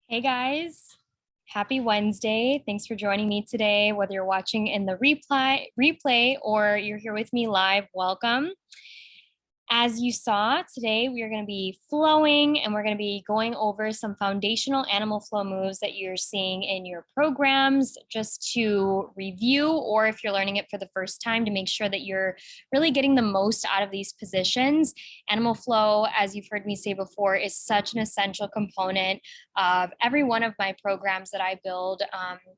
Hey guys, happy Wednesday. Thanks for joining me today. Whether you're watching in the replay or you're here with me live, welcome. As you saw today, we are going to be flowing and we're going to be going over some foundational animal flow moves that you're seeing in your programs just to review, or if you're learning it for the first time, to make sure that you're really getting the most out of these positions. Animal flow, as you've heard me say before, is such an essential component of every one of my programs that I build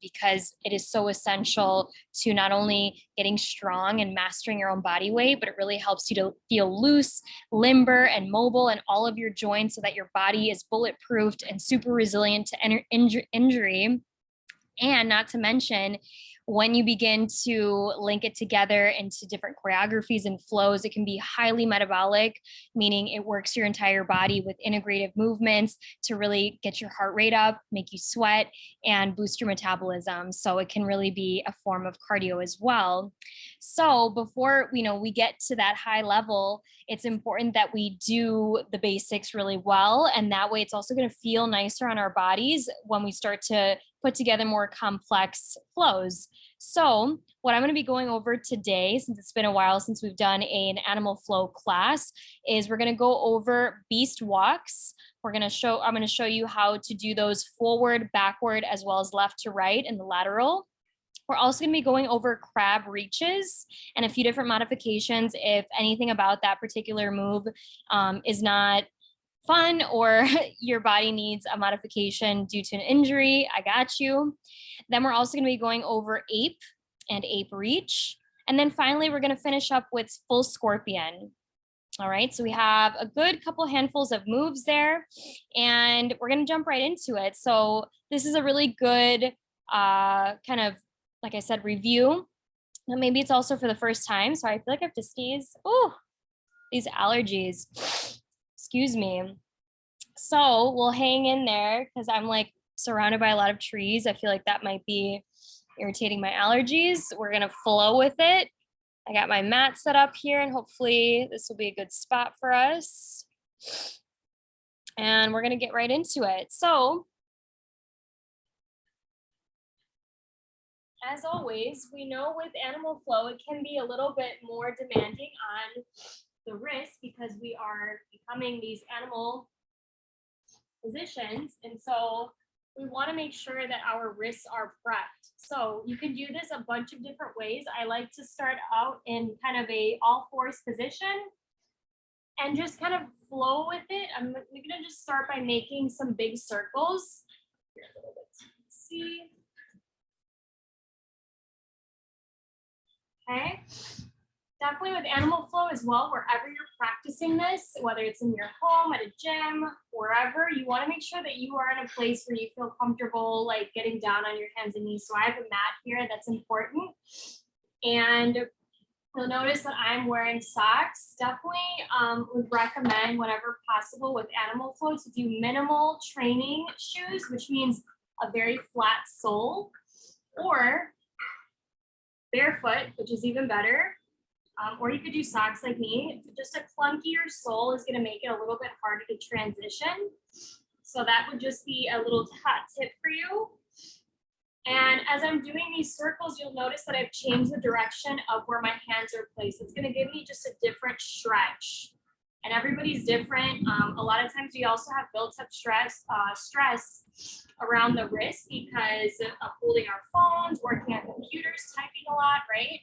because it is so essential to not only getting strong and mastering your own body weight, but it really helps you to feel loose, limber, and mobile in all of your joints so that your body is bulletproofed and super resilient to injury. And not to mention, when you begin to link it together into different choreographies and flows, it can be highly metabolic, meaning it works your entire body with integrative movements to really get your heart rate up, make you sweat, and boost your metabolism. So it can really be a form of cardio as well. So before we get to that high level, it's important that we do the basics really well. And that way it's also going to feel nicer on our bodies when we start to put together more complex flows. So what I'm going to be going over today, since it's been a while since we've done an animal flow class, is we're going to go over beast walks. I'm going to show you how to do those forward, backward, as well as left to right in the lateral. We're also going to be going over crab reaches and a few different modifications if anything about that particular move is not fun or your body needs a modification due to an injury. I got you. Then we're also going to be going over ape and ape reach. And then finally, we're going to finish up with full scorpion. All right, so we have a good couple handfuls of moves there, and we're going to jump right into it. So this is a really good kind of, like I said, review. And maybe it's also for the first time. So I feel like I have to sneeze. Oh, these allergies. Excuse me. So we'll hang in there because I'm like surrounded by a lot of trees. I feel like that might be irritating my allergies. We're going to flow with it. I got my mat set up here and hopefully this will be a good spot for us. And we're going to get right into it. So as always, we know with animal flow, it can be a little bit more demanding on the wrist because we are becoming these animal positions. And so we want to make sure that our wrists are prepped. So you can do this a bunch of different ways. I like to start out in kind of a all fours position and just kind of flow with it. I'm going to just start by making some big circles. Here a little bit so you can see. Okay. Definitely with animal flow as well, wherever you're practicing this, whether it's in your home, at a gym, wherever, you want to make sure that you are in a place where you feel comfortable, like getting down on your hands and knees. So I have a mat here, that's important. And you'll notice that I'm wearing socks. Definitely would recommend, whenever possible with animal flow, to do minimal training shoes, which means a very flat sole, or barefoot, which is even better. Or you could do socks like me. Just a clunkier sole is going to make it a little bit harder to transition. So that would just be a little hot tip for you. And as I'm doing these circles, you'll notice that I've changed the direction of where my hands are placed. It's going to give me just a different stretch. And everybody's different. A lot of times we also have built-up stress around the wrist because of holding our phones, working on computers, typing a lot, right?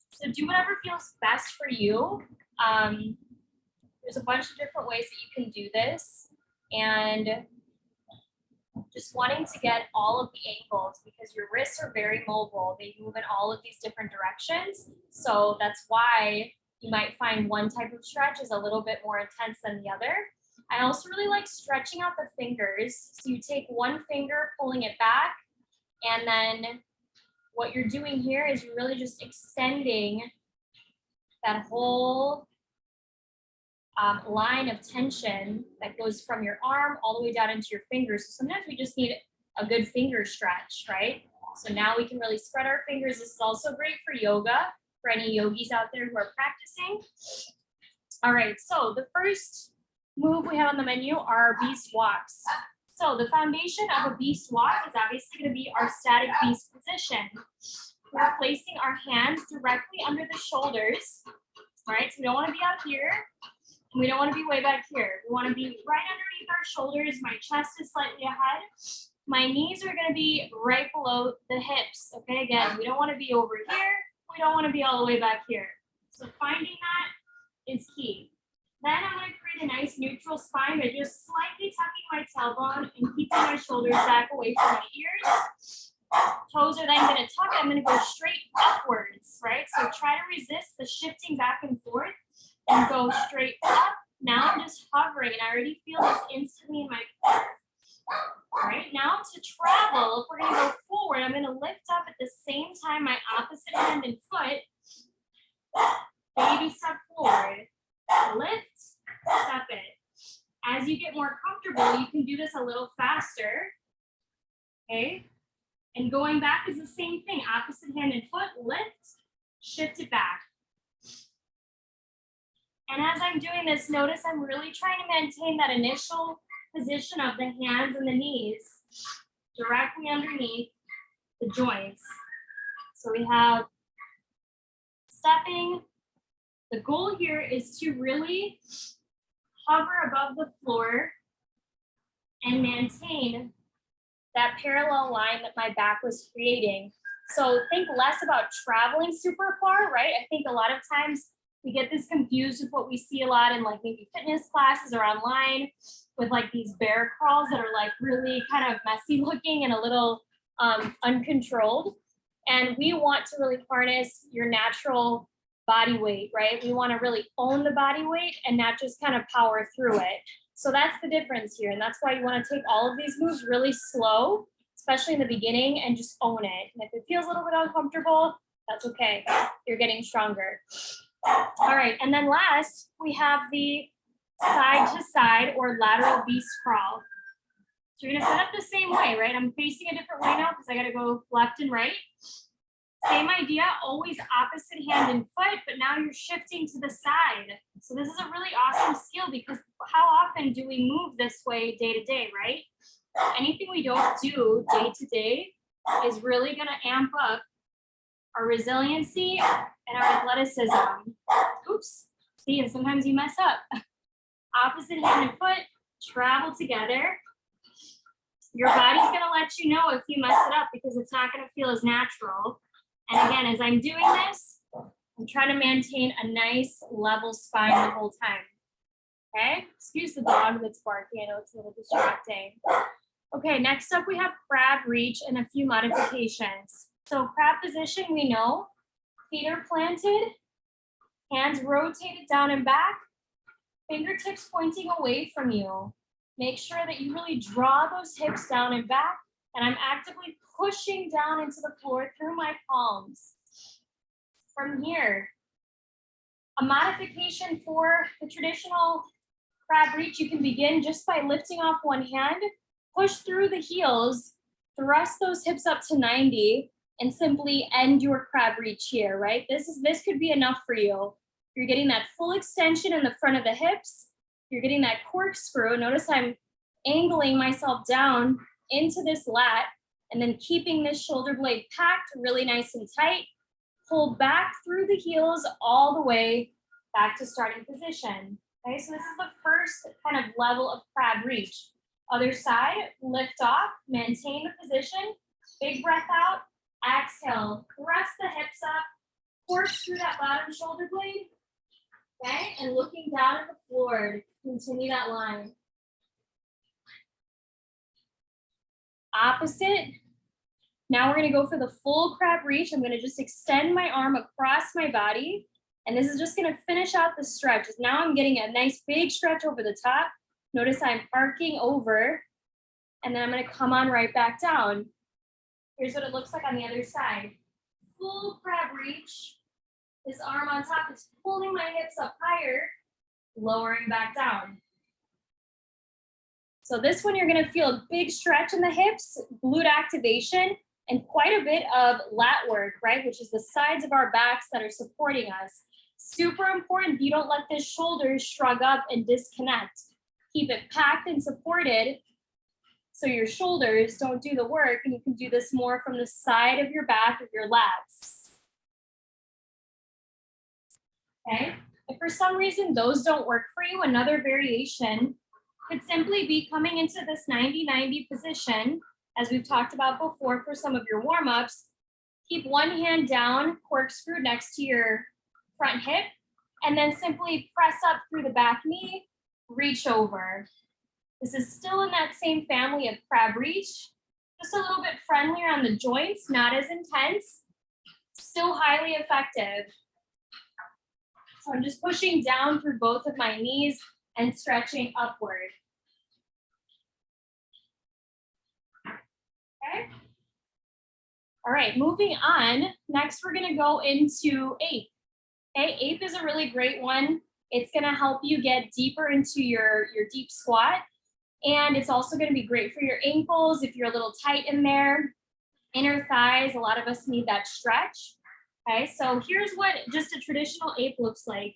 So do whatever feels best for you. There's a bunch of different ways that you can do this. And just wanting to get all of the angles because your wrists are very mobile. They move in all of these different directions. So that's why you might find one type of stretch is a little bit more intense than the other. I also really like stretching out the fingers. So you take one finger, pulling it back, and then what you're doing here is you're really just extending that whole line of tension that goes from your arm all the way down into your fingers. So sometimes we just need a good finger stretch, right? So now we can really spread our fingers. This is also great for yoga, for any yogis out there who are practicing. All right, so the first move we have on the menu are beast walks. So the foundation of a beast walk is obviously going to be our static beast position. We're placing our hands directly under the shoulders, right? So we don't want to be out here, and we don't want to be way back here. We want to be right underneath our shoulders. My chest is slightly ahead. My knees are going to be right below the hips. Okay, again, we don't want to be over here. We don't want to be all the way back here. So finding that is key. Then I'm going to create a nice neutral spine by just slightly tucking my tailbone and keeping my shoulders back away from my ears. Toes are then going to tuck. I'm going to go straight upwards, right? So try to resist the shifting back and forth and go straight up. Now I'm just hovering, and I already feel this instantly in my core. All right, now to travel, if we're going to go forward, I'm going to lift up at the same time my opposite hand and foot. Baby step forward. Lift, step it. As you get more comfortable, you can do this a little faster. Okay? And going back is the same thing. Opposite hand and foot, lift, shift it back. And as I'm doing this, notice I'm really trying to maintain that initial position of the hands and the knees directly underneath the joints. So we have stepping. The goal here is to really hover above the floor and maintain that parallel line that my back was creating. So think less about traveling super far, right? I think a lot of times we get this confused with what we see a lot in like maybe fitness classes or online with like these bear crawls that are like really kind of messy looking and a little uncontrolled. And we want to really harness your natural body weight, right? We want to really own the body weight and not just kind of power through it. So that's the difference here. And that's why you want to take all of these moves really slow, especially in the beginning, and just own it. And if it feels a little bit uncomfortable, that's okay. You're getting stronger. All right, and then last, we have the side to side or lateral beast crawl. So you're gonna set up the same way, right? I'm facing a different way now because I gotta go left and right. Same idea, always opposite hand and foot, but now you're shifting to the side. So this is a really awesome skill because how often do we move this way day to day, right? Anything we don't do day to day is really gonna amp up our resiliency and our athleticism. Oops, see, and sometimes you mess up. Opposite hand and foot, travel together. Your body's gonna let you know if you mess it up because it's not gonna feel as natural. And again, as I'm doing this, I'm trying to maintain a nice level spine the whole time. Okay, excuse the dog that's barking, I know it's a little distracting. Okay, next up we have crab reach and a few modifications. So crab position, we know, feet are planted, hands rotated down and back, fingertips pointing away from you. Make sure that you really draw those hips down and back, and I'm actively pushing down into the floor through my palms. From here, a modification for the traditional crab reach, you can begin just by lifting off one hand, push through the heels, thrust those hips up to 90, and simply end your crab reach here, right? This could be enough for you. You're getting that full extension in the front of the hips. You're getting that corkscrew. Notice I'm angling myself down into this lat and then keeping this shoulder blade packed really nice and tight. Pull back through the heels all the way back to starting position. Okay, so this is the first kind of level of crab reach. Other side, lift off, maintain the position, big breath out, exhale, press the hips up, corkscrew that bottom shoulder blade, okay, and looking down at the floor, continue that line. Opposite. Now we're gonna go for the full crab reach. I'm gonna just extend my arm across my body, and this is just gonna finish out the stretch. Now I'm getting a nice big stretch over the top. Notice I'm arcing over, and then I'm gonna come on right back down. Here's what it looks like on the other side. Full crab reach. This arm on top is pulling my hips up higher, lowering back down. So this one, you're gonna feel a big stretch in the hips, glute activation, and quite a bit of lat work, right? Which is the sides of our backs that are supporting us. Super important you don't let the shoulders shrug up and disconnect. Keep it packed and supported so your shoulders don't do the work, and you can do this more from the side of your back of your lats. Okay, if for some reason those don't work for you, another variation could simply be coming into this 90-90 position, as we've talked about before for some of your warm-ups. Keep one hand down, corkscrew next to your front hip, and then simply press up through the back knee, reach over. This is still in that same family of crab reach, just a little bit friendlier on the joints, not as intense, still highly effective. So I'm just pushing down through both of my knees and stretching upward. Okay. All right, moving on. Next, we're gonna go into Ape. Okay, Ape is a really great one. It's gonna help you get deeper into your deep squat. And it's also gonna be great for your ankles if you're a little tight in there. Inner thighs, a lot of us need that stretch. Okay, so here's what just a traditional Ape looks like.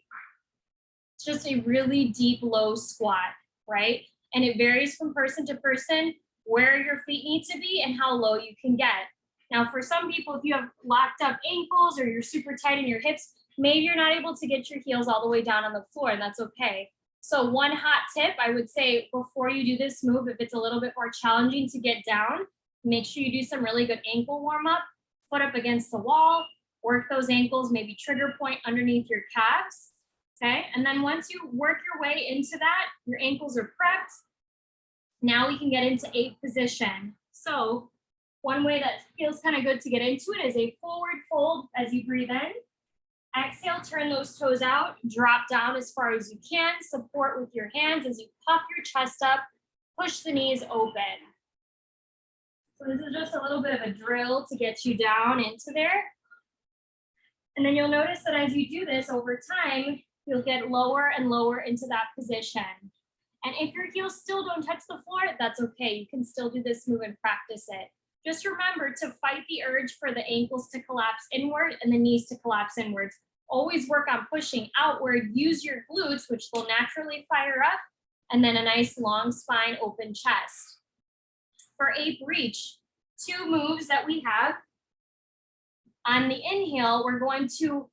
It's just a really deep, low squat, right? And it varies from person to person where your feet need to be and how low you can get. Now, for some people, if you have locked up ankles or you're super tight in your hips, maybe you're not able to get your heels all the way down on the floor, and that's okay. So one hot tip, I would say before you do this move, if it's a little bit more challenging to get down, make sure you do some really good ankle warm up, foot up against the wall, work those ankles, maybe trigger point underneath your calves, okay? And then once you work your way into that, your ankles are prepped. Now we can get into Ape position. So one way that feels kind of good to get into it is a forward fold as you breathe in. Exhale, turn those toes out, drop down as far as you can, support with your hands as you puff your chest up, push the knees open. So this is just a little bit of a drill to get you down into there. And then you'll notice that as you do this over time, you'll get lower and lower into that position. And if your heels still don't touch the floor, that's okay. You can still do this move and practice it. Just remember to fight the urge for the ankles to collapse inward and the knees to collapse inwards. Always work on pushing outward. Use your glutes, which will naturally fire up, and then a nice long spine, open chest. For Ape Reach, two moves that we have. On the inhale, we're going to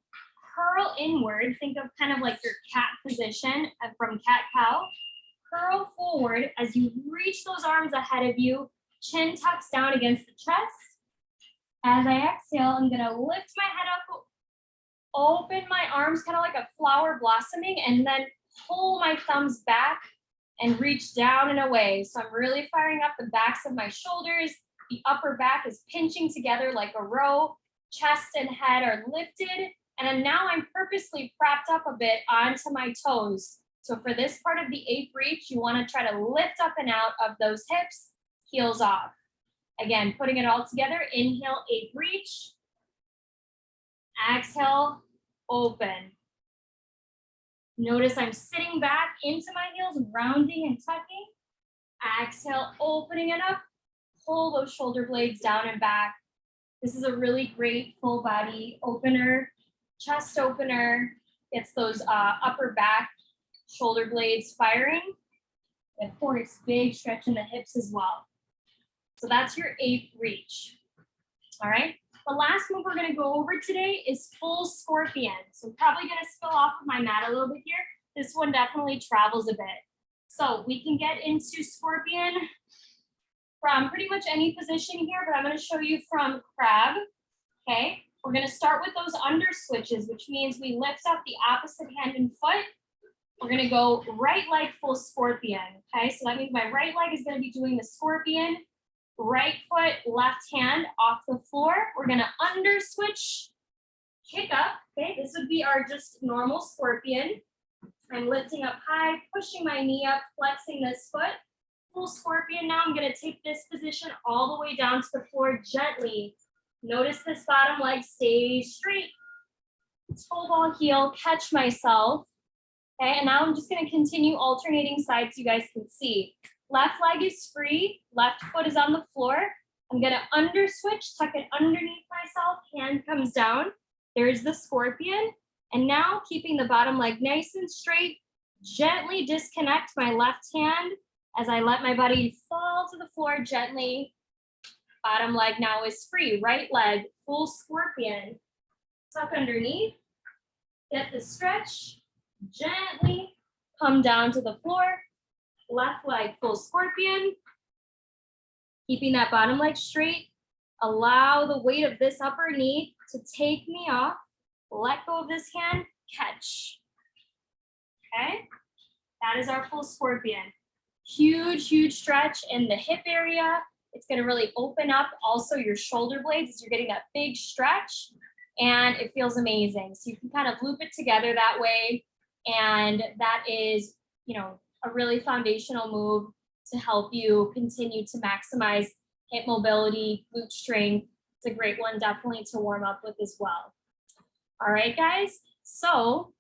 curl inward. Think of kind of like your cat position from cat-cow. Curl forward as you reach those arms ahead of you. Chin tucks down against the chest. As I exhale, I'm gonna lift my head up, open my arms kind of like a flower blossoming, and then pull my thumbs back and reach down and away. So I'm really firing up the backs of my shoulders. The upper back is pinching together like a row. Chest and head are lifted. And then now I'm purposely propped up a bit onto my toes. So for this part of the Ape Reach, you wanna try to lift up and out of those hips, heels off. Again, putting it all together, inhale, Ape Reach. Exhale, open. Notice I'm sitting back into my heels, rounding and tucking. Exhale, opening it up. Pull those shoulder blades down and back. This is a really great full body opener, chest opener. Gets those upper back shoulder blades firing. And of course, big stretch in the hips as well. So that's your Ape Reach. All right. The last move we're going to go over today is full scorpion. So I'm probably going to spill off of my mat a little bit here. This one definitely travels a bit. So we can get into scorpion from pretty much any position here, but I'm going to show you from crab. Okay. We're going to start with those under switches, which means we lift up the opposite hand and foot. We're going to go right leg full scorpion. Okay. So that means my right leg is going to be doing the scorpion. Right foot, left hand off the floor. We're gonna under switch, kick up. Okay, this would be our just normal scorpion. I'm lifting up high, pushing my knee up, flexing this foot. Full scorpion. Now I'm gonna take this position all the way down to the floor gently. Notice this bottom leg stays straight. Toe ball heel, catch myself. Okay, and now I'm just gonna continue alternating sides so you guys can see. Left leg is free, left foot is on the floor. I'm gonna under switch, tuck it underneath myself, hand comes down. There's the scorpion. And now keeping the bottom leg nice and straight, gently disconnect my left hand as I let my body fall to the floor gently. Bottom leg now is free. Right leg, full scorpion. Tuck underneath. Get the stretch. Gently come down to the floor. Left leg, full scorpion. Keeping that bottom leg straight. Allow the weight of this upper knee to take me off. Let go of this hand, catch. Okay, that is our full scorpion. Huge, huge stretch in the hip area. It's gonna really open up also your shoulder blades as you're getting that big stretch, and it feels amazing. So you can kind of loop it together that way, and that is, a really foundational move to help you continue to maximize hip mobility, glute strength. It's a great one definitely to warm up with as well. All right, guys, so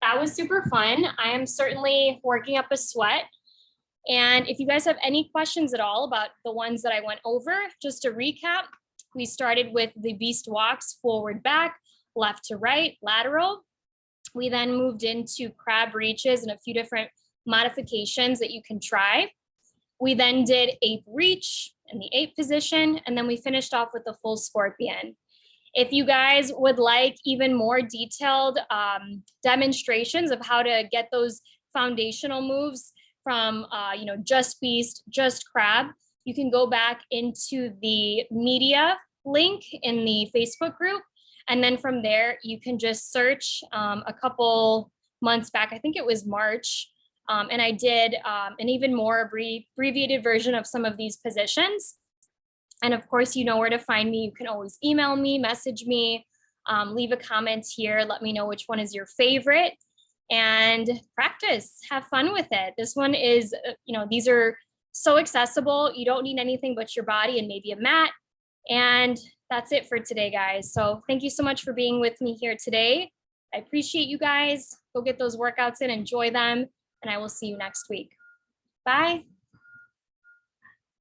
that was super fun. I am certainly working up a sweat. And if you guys have any questions at all about the ones that I went over, just to recap, we started with the beast walks, forward, back, left to right, lateral. We then moved into crab reaches and a few different modifications that you can try. We then did ape reach in the ape position, and then we finished off with the full scorpion. If you guys would like even more detailed demonstrations of how to get those foundational moves from just beast, just crab, you can go back into the media link in the Facebook group. And then from there, you can just search a couple months back, I think it was March, and I did an even more abbreviated version of some of these positions. And of course, you know where to find me. You can always email me, message me, leave a comment here. Let me know which one is your favorite, and practice, have fun with it. This one is, these are so accessible. You don't need anything but your body and maybe a mat. And that's it for today, guys. So thank you so much for being with me here today. I appreciate you guys. Go get those workouts in, enjoy them, and I will see you next week. Bye.